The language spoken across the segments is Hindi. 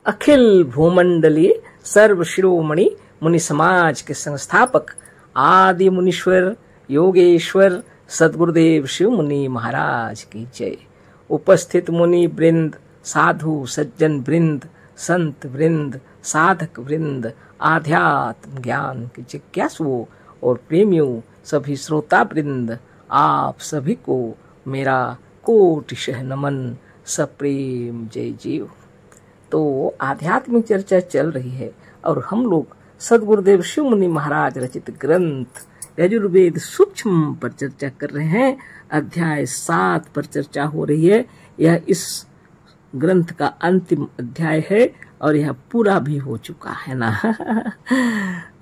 अखिल भूमंडलीय सर्व शिरोमणि मुनि समाज के संस्थापक आदि मुनीश्वर योगेश्वर सद्गुरुदेव शिव मुनि महाराज की जय। उपस्थित मुनि वृंद, साधु सज्जन वृंद, संत वृंद, साधक वृंद, आध्यात्म ज्ञान के जिज्ञासुओं और प्रेमियों, सभी श्रोता वृंद, आप सभी को मेरा कोटिशः नमन, सप्रेम जय जीव। तो आध्यात्मिक चर्चा चल रही है और हम लोग सद्गुरुदेव शिव मुनि महाराज रचित ग्रंथ यजुर्वेद सूक्ष्म पर चर्चा कर रहे हैं। अध्याय 7 पर चर्चा हो रही है। यह इस ग्रंथ का अंतिम अध्याय है और यह पूरा भी हो चुका है ना।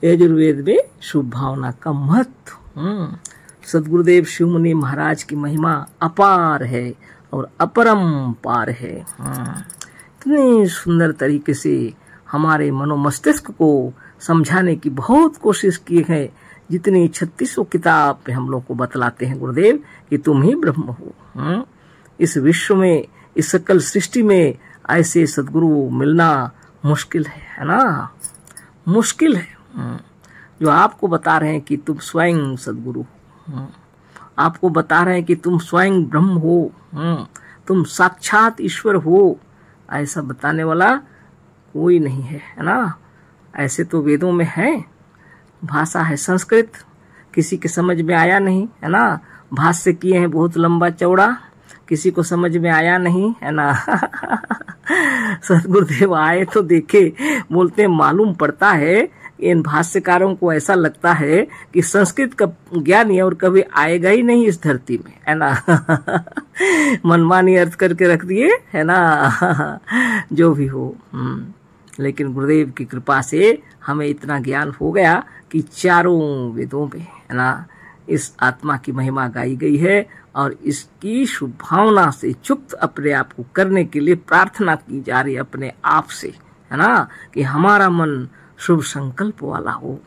यजुर्वेद में शुभ भावना का महत्व, सद्गुरुदेव शिव मुनि महाराज की महिमा अपार है और अपरंपार है। इतनी सुंदर तरीके से हमारे मनोमस्तिष्क को समझाने की बहुत कोशिश की है, जितनी 36 किताब पे हम लोग को बतलाते हैं गुरुदेव कि तुम ही ब्रह्म हो। इस विश्व में, इस सकल सृष्टि में ऐसे सद्गुरु मिलना मुश्किल है ना, मुश्किल है। जो आपको बता रहे हैं कि तुम स्वयं सद्गुरु हो, आपको बता रहे हैं कि तुम स्वयं ब्रह्म हो, तुम साक्षात ईश्वर हो, ऐसा बताने वाला कोई नहीं है ना। ऐसे तो वेदों में है, भाषा है संस्कृत, किसी के समझ में आया नहीं है ना। भाष्य किए हैं बहुत लंबा चौड़ा, किसी को समझ में आया नहीं है ना। सद्गुरुदेव आए तो देखे, बोलते मालूम पड़ता है इन भाष्यकारों को ऐसा लगता है कि संस्कृत का ज्ञान है और कभी आएगा ही नहीं इस धरती में, है ना। मनमानी अर्थ करके रख दिए है ना। जो भी हो, लेकिन गुरुदेव की कृपा से हमें इतना ज्ञान हो गया कि चारों वेदों में है ना इस आत्मा की महिमा गाई गई है और इसकी शुभ भावना से युक्त अपने आप को करने के लिए प्रार्थना की जा रही है अपने आप से, है ना, कि हमारा मन शुभ संकल्प वाला हो,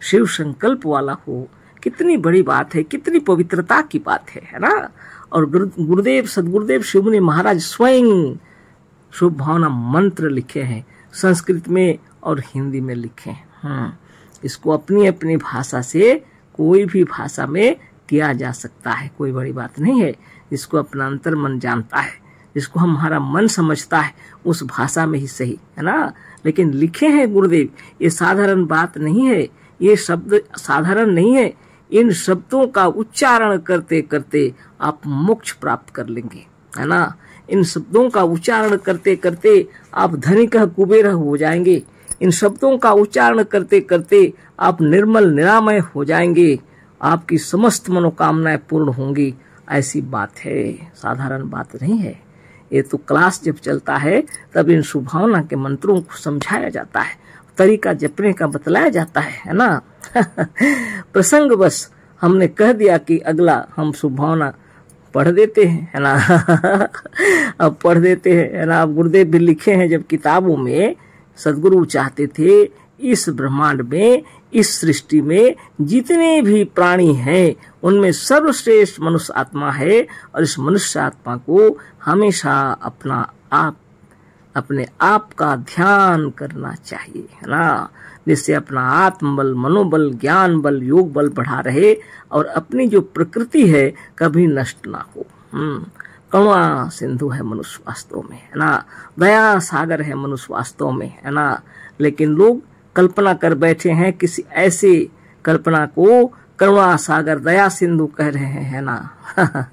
शिव संकल्प वाला हो। कितनी बड़ी बात है, कितनी पवित्रता की बात है ना। और गुरुदेव सद्गुरुदेव शिव मुनि महाराज स्वयं शुभ भावना मंत्र लिखे हैं, संस्कृत में और हिंदी में लिखे हैं। इसको अपनी अपनी भाषा से, कोई भी भाषा में किया जा सकता है, कोई बड़ी बात नहीं है। जिसको अपना अंतर मन जानता है, जिसको हमारा मन समझता है, उस भाषा में ही सही, है ना। लेकिन लिखे हैं गुरुदेव, ये साधारण बात नहीं है, ये शब्द साधारण नहीं है। इन शब्दों का उच्चारण करते करते आप मोक्ष प्राप्त कर लेंगे, है ना। इन शब्दों का उच्चारण करते करते आप धनिक कुबेर हो जाएंगे। इन शब्दों का उच्चारण करते करते आप निर्मल निरामय हो जाएंगे, आपकी समस्त मनोकामनाएं पूर्ण होंगी। ऐसी बात है, साधारण बात नहीं है। ये तो क्लास जब चलता है तब इन शुभभावना के मंत्रों को समझाया जाता है, तरीका जपने का बतलाया जाता है ना। प्रसंग बस हमने कह दिया कि अगला हम शुभभावना पढ़ देते हैं, है ना। अब पढ़ देते हैं, है ना। अब गुरुदेव भी लिखे हैं जब किताबों में, सद्गुरु चाहते थे इस ब्रह्मांड में, इस सृष्टि में जितने भी प्राणी हैं उनमें सर्वश्रेष्ठ मनुष्य आत्मा है और इस मनुष्य आत्मा को हमेशा अपने आप का ध्यान करना चाहिए, है ना। जिससे अपना आत्मबल, मनोबल, ज्ञान बल, योग बल बढ़ा रहे और अपनी जो प्रकृति है कभी नष्ट ना हो। करुणा सिंधु है मनुष्य वास्तव में, है ना। दया सागर है मनुष्य वास्तव में, है ना। लेकिन लोग कल्पना कर बैठे हैं, किसी ऐसे कल्पना को करुणा सागर दया सिंधु कह रहे हैं, है ना।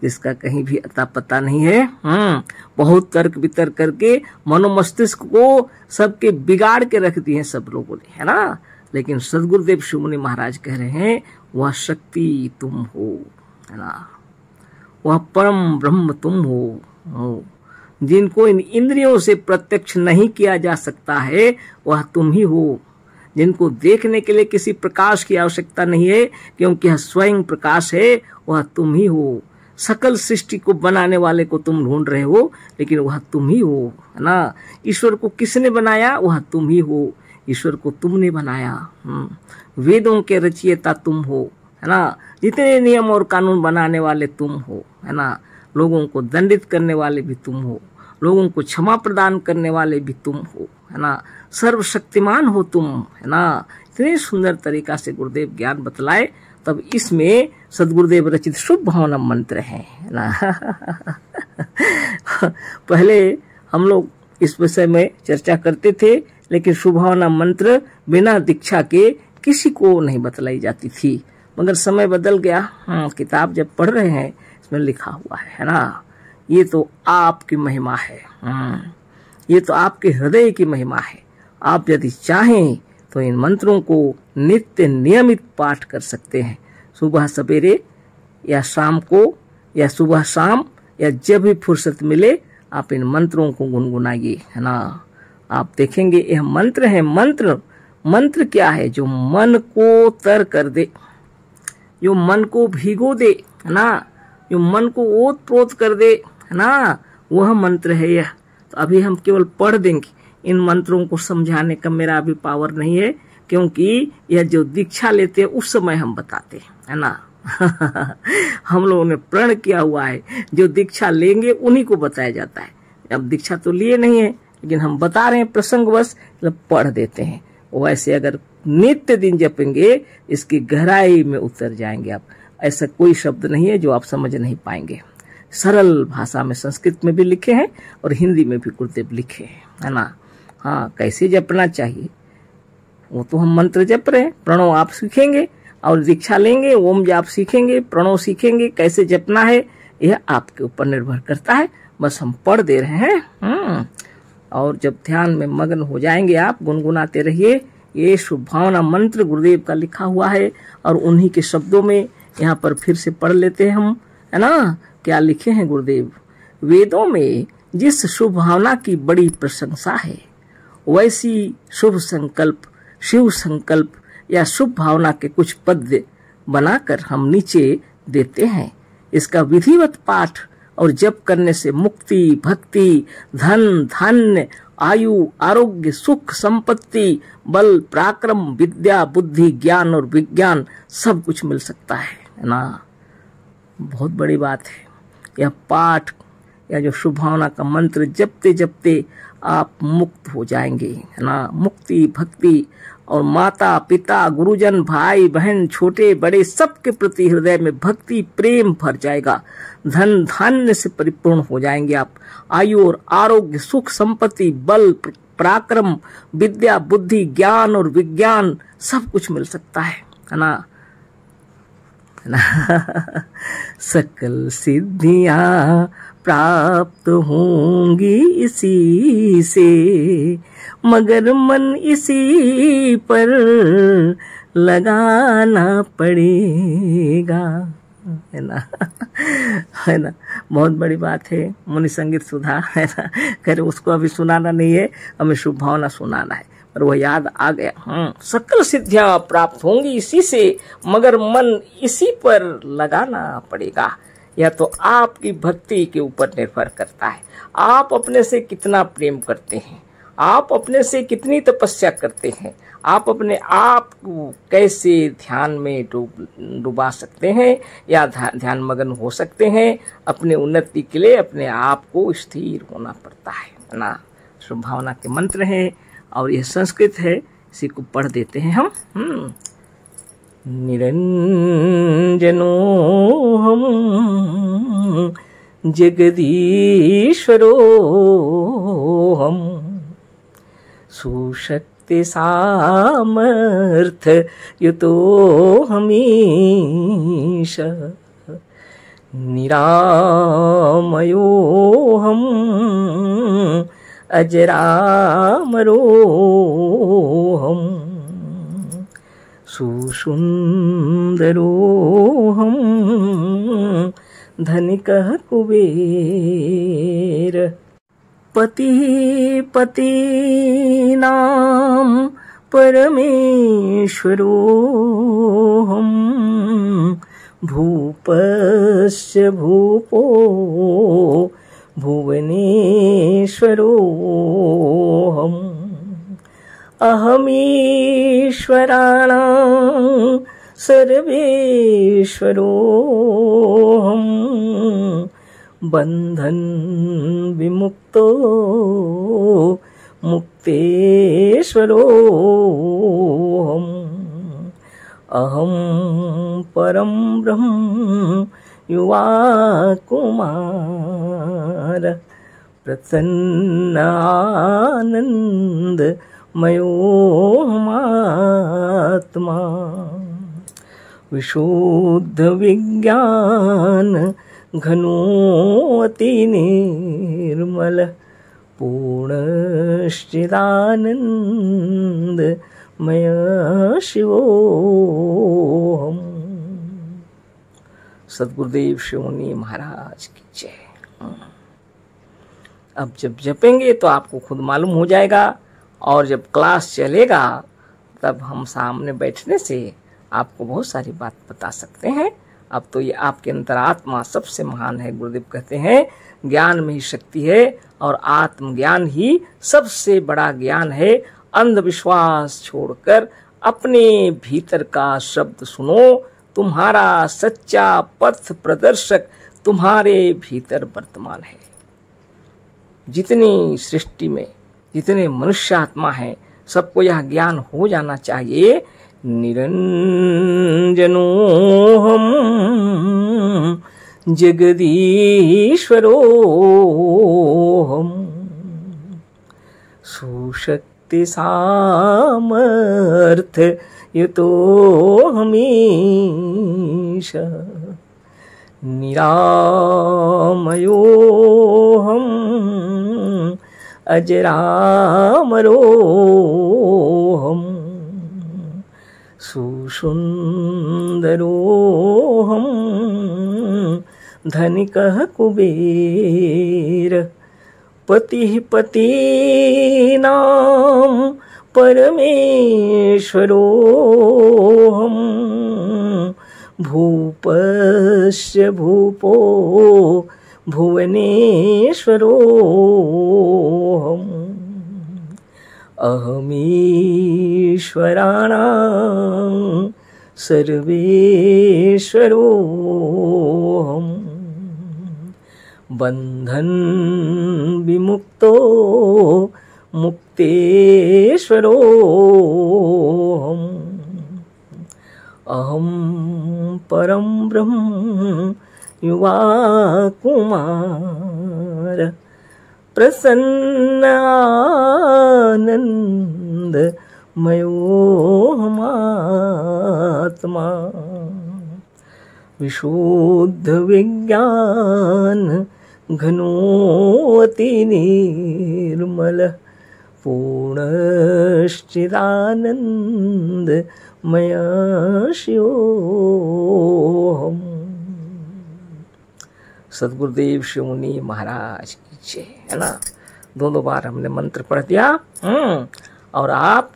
जिसका कहीं भी अता पता नहीं है। बहुत तर्क वितर्क करके मनोमस्तिष्क को सबके बिगाड़ के रख दिए सब लोगों ने, है ना। लेकिन सद्गुरुदेव शिव मुनि महाराज कह रहे हैं वह शक्ति तुम हो, है ना, वह परम ब्रह्म तुम हो। जिनको इन इंद्रियों से प्रत्यक्ष नहीं किया जा सकता है वह तुम ही हो। जिनको देखने के लिए किसी प्रकाश की आवश्यकता नहीं है क्योंकि यह स्वयं प्रकाश है, वह तुम ही हो। सकल सृष्टि को बनाने वाले को तुम ढूंढ रहे हो, लेकिन वह तुम ही हो, है ना। ईश्वर को किसने बनाया? वह तुम ही हो। ईश्वर को तुमने बनाया। वेदों के रचयिता तुम हो, है ना। जितने नियम और कानून बनाने वाले तुम हो, है ना। लोगों को दंडित करने वाले भी तुम हो। लोगों को क्षमा प्रदान करने वाले भी तुम हो, है ना, सर्वशक्तिमान हो तुम, है ना। इतने सुंदर तरीका से गुरुदेव ज्ञान बतलाए, तब इसमें सदगुरुदेव रचित शुभ भावना मंत्र है ना। पहले हम लोग इस विषय में चर्चा करते थे, लेकिन शुभ भावना मंत्र बिना दीक्षा के किसी को नहीं बतलाई जाती थी, मगर समय बदल गया। किताब जब पढ़ रहे हैं इसमें लिखा हुआ है ना। ये तो आपकी महिमा है, ये तो आपके हृदय की महिमा है। आप यदि चाहें तो इन मंत्रों को नित्य नियमित पाठ कर सकते हैं, सुबह सवेरे या शाम को, या सुबह शाम, या जब भी फुर्सत मिले आप इन मंत्रों को गुनगुनाइए, है ना। आप देखेंगे यह मंत्र है। मंत्र क्या है? जो मन को तर कर दे, जो मन को भिगो दे, है ना, जो मन को ओत प्रोत कर दे, है ना, वह मंत्र है यह। तो अभी हम केवल पढ़ देंगे, इन मंत्रों को समझाने का मेरा अभी पावर नहीं है, क्योंकि यह जो दीक्षा लेते हैं उस समय हम बताते हैं, है ना। हम लोगों ने प्रण किया हुआ है, जो दीक्षा लेंगे उन्हीं को बताया जाता है। अब दीक्षा तो लिए नहीं है, लेकिन हम बता रहे हैं प्रसंगवश, मतलब पढ़ देते हैं। वैसे अगर नित्य दिन जपेंगे इसकी गहराई में उतर जाएंगे आप। ऐसा कोई शब्द नहीं है जो आप समझ नहीं पाएंगे। सरल भाषा में संस्कृत में भी लिखे हैं और हिंदी में भी गुरुदेव लिखे हैं, है ना। हाँ, कैसे जपना चाहिए वो तो हम मंत्र जप रहे हैं। प्रणव आप सीखेंगे और दीक्षा लेंगे, ओम जाप सीखेंगे, प्रणव सीखेंगे, कैसे जपना है यह आपके ऊपर निर्भर करता है। बस हम पढ़ दे रहे हैं। और जब ध्यान में मग्न हो जाएंगे आप, गुनगुनाते रहिए। ये शुभ भावना मंत्र गुरुदेव का लिखा हुआ है और उन्हीं के शब्दों में यहाँ पर फिर से पढ़ लेते हैं हम, है ना। क्या लिखे हैं गुरुदेव? वेदों में जिस शुभ भावना की बड़ी प्रशंसा है, वैसी शुभ संकल्प, शिव संकल्प या शुभ भावना के कुछ पद्य बनाकर हम नीचे देते हैं। इसका विधिवत पाठ और जप करने से मुक्ति, भक्ति, धन, धान्य, आयु, आरोग्य, सुख, संपत्ति, बल, पराक्रम, विद्या, बुद्धि, ज्ञान और विज्ञान सब कुछ मिल सकता है ना। बहुत बड़ी बात है। यह पाठ या जो शुभ भावना का मंत्र जपते जपते आप मुक्त हो जाएंगे, है ना। मुक्ति, भक्ति और माता पिता, गुरुजन, भाई बहन, छोटे बड़े सबके प्रति हृदय में भक्ति प्रेम भर जाएगा। धन धान्य से परिपूर्ण हो जाएंगे आप। आयु और आरोग्य, सुख, संपत्ति, बल, पराक्रम, विद्या, बुद्धि, ज्ञान और विज्ञान सब कुछ मिल सकता है ना। सकल सिद्धियां प्राप्त होंगी इसी से, मगर मन इसी पर लगाना पड़ेगा, है ना। है ना, बहुत बड़ी बात है। मुनि संगीत सुधा, है ना, खैर उसको अभी सुनाना नहीं है, हमें शुभ भावना सुनाना है, पर वह याद आ गया। सकल सिद्धियां प्राप्त होंगी इसी से, मगर मन इसी पर लगाना पड़ेगा। यह तो आपकी भक्ति के ऊपर निर्भर करता है। आप अपने से कितना प्रेम करते हैं, आप अपने से कितनी तपस्या करते हैं, आप अपने आप को कैसे ध्यान में डुबा सकते हैं या ध्यान मग्न हो सकते हैं। अपने उन्नति के लिए अपने आप को स्थिर होना पड़ता है ना। शुभ भावना के मंत्र हैं और यह संस्कृत है, इसी को पढ़ देते हैं हम। निरंजनो हम जगदीश्वरो हम, सुशक्ति सामर्थ्य युतो हमीश, निरामयो हम अजरामरो हम, सुसुंदरो हम धनिकः कुबेर, पति पतीनां परमेश्वरो हम, भूपस्य भूपो भुवनेश्वरो हम, अहमीश्वराणां सर्वेश्वरो हम, बंधन विमुक्तो मुक्तेश्वरो अहम परम ब्रह्म युवा कुमार प्रसन्नानंद मयोमात्मा विशुद्ध विज्ञान घनोति निर्मल पूर्णश्चिदानंद मय शिवोहम। सद्गुरुदेव शिवमुनि महाराज की जय। अब जब जपेंगे तो आपको खुद मालूम हो जाएगा, और जब क्लास चलेगा तब हम सामने बैठने से आपको बहुत सारी बात बता सकते हैं। अब तो ये आपके अंतरात्मा सबसे महान है। गुरुदेव कहते हैं ज्ञान में ही शक्ति है और आत्मज्ञान ही सबसे बड़ा ज्ञान है। अंधविश्वास छोड़कर अपने भीतर का शब्द सुनो। तुम्हारा सच्चा पथ प्रदर्शक तुम्हारे भीतर वर्तमान है। जितनी सृष्टि में जितने मनुष्य आत्मा है सबको यह ज्ञान हो जाना चाहिए। निरंजनो हम जगदीश्वरो हम सुशक्ति सामर्थ्य युतो हमीश निरामयो हम अजरामरो हम सुसुंदरो हम धनिकः कुबेर पतिः पतीनां परमेश्वरो हम भूपस्य भूपो भुवनेश्वरो हम अहमीश्वराणां सर्वेश्वरो हम बंधन विमुक्तो मुक्तेश्वरो हम अहम परम ब्रह्म युवा कुमार प्रसन्नानंद मयोमात्मा विशुद्ध विज्ञान घनोति निर्मल पूर्णश्चिदानंद मय शिवोहम। सद्गुरुदेव शिवमुनि महाराज की जय। है ना, दो बार हमने मंत्र पढ़ दिया। और आप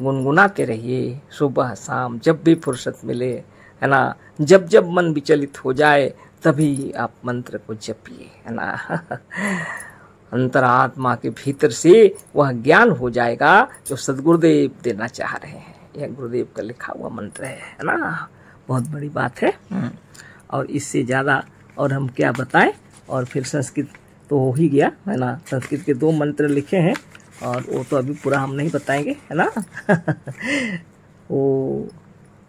गुनगुनाते रहिए सुबह शाम जब भी फुर्सत मिले। है ना, जब जब मन विचलित हो जाए तभी आप मंत्र को जपिए। है ना, अंतरात्मा के भीतर से वह ज्ञान हो जाएगा जो सद्गुरुदेव देना चाह रहे हैं। यह गुरुदेव का लिखा हुआ मंत्र है ना, बहुत बड़ी बात है। और इससे ज़्यादा और हम क्या बताएं। और फिर संस्कृत तो हो ही गया। है ना, संस्कृत के 2 मंत्र लिखे हैं और वो तो अभी पूरा हम नहीं बताएंगे। है ना वो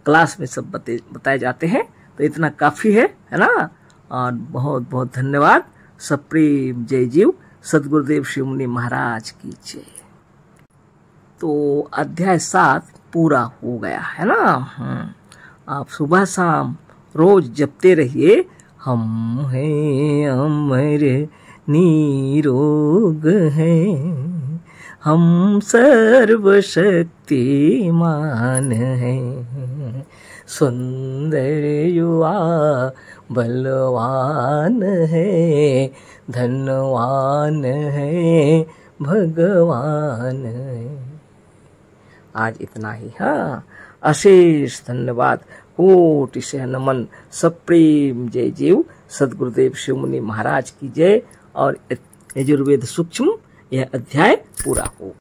क्लास में सब बताए जाते हैं, तो इतना काफ़ी है। है ना, और बहुत बहुत धन्यवाद। सप्रेम जय जीव। सद्गुरुदेव शिवमुनि महाराज की जय। तो अध्याय 7 पूरा हो गया। है ना, आप सुबह शाम रोज जपते रहिए। हम हैं अमर निरोग हैं, हम सर्वशक्तिमान हैं, सुंदर युवा बलवान है, धनवान है, भगवान है। आज इतना ही। हाँ, अशेष धन्यवाद, कोटि से नमन, सप्रेम जय जीव। सद्गुरुदेव शिवमुनि महाराज की जय। और यजुर्वेद सूक्ष्म यह अध्याय पूरा हो।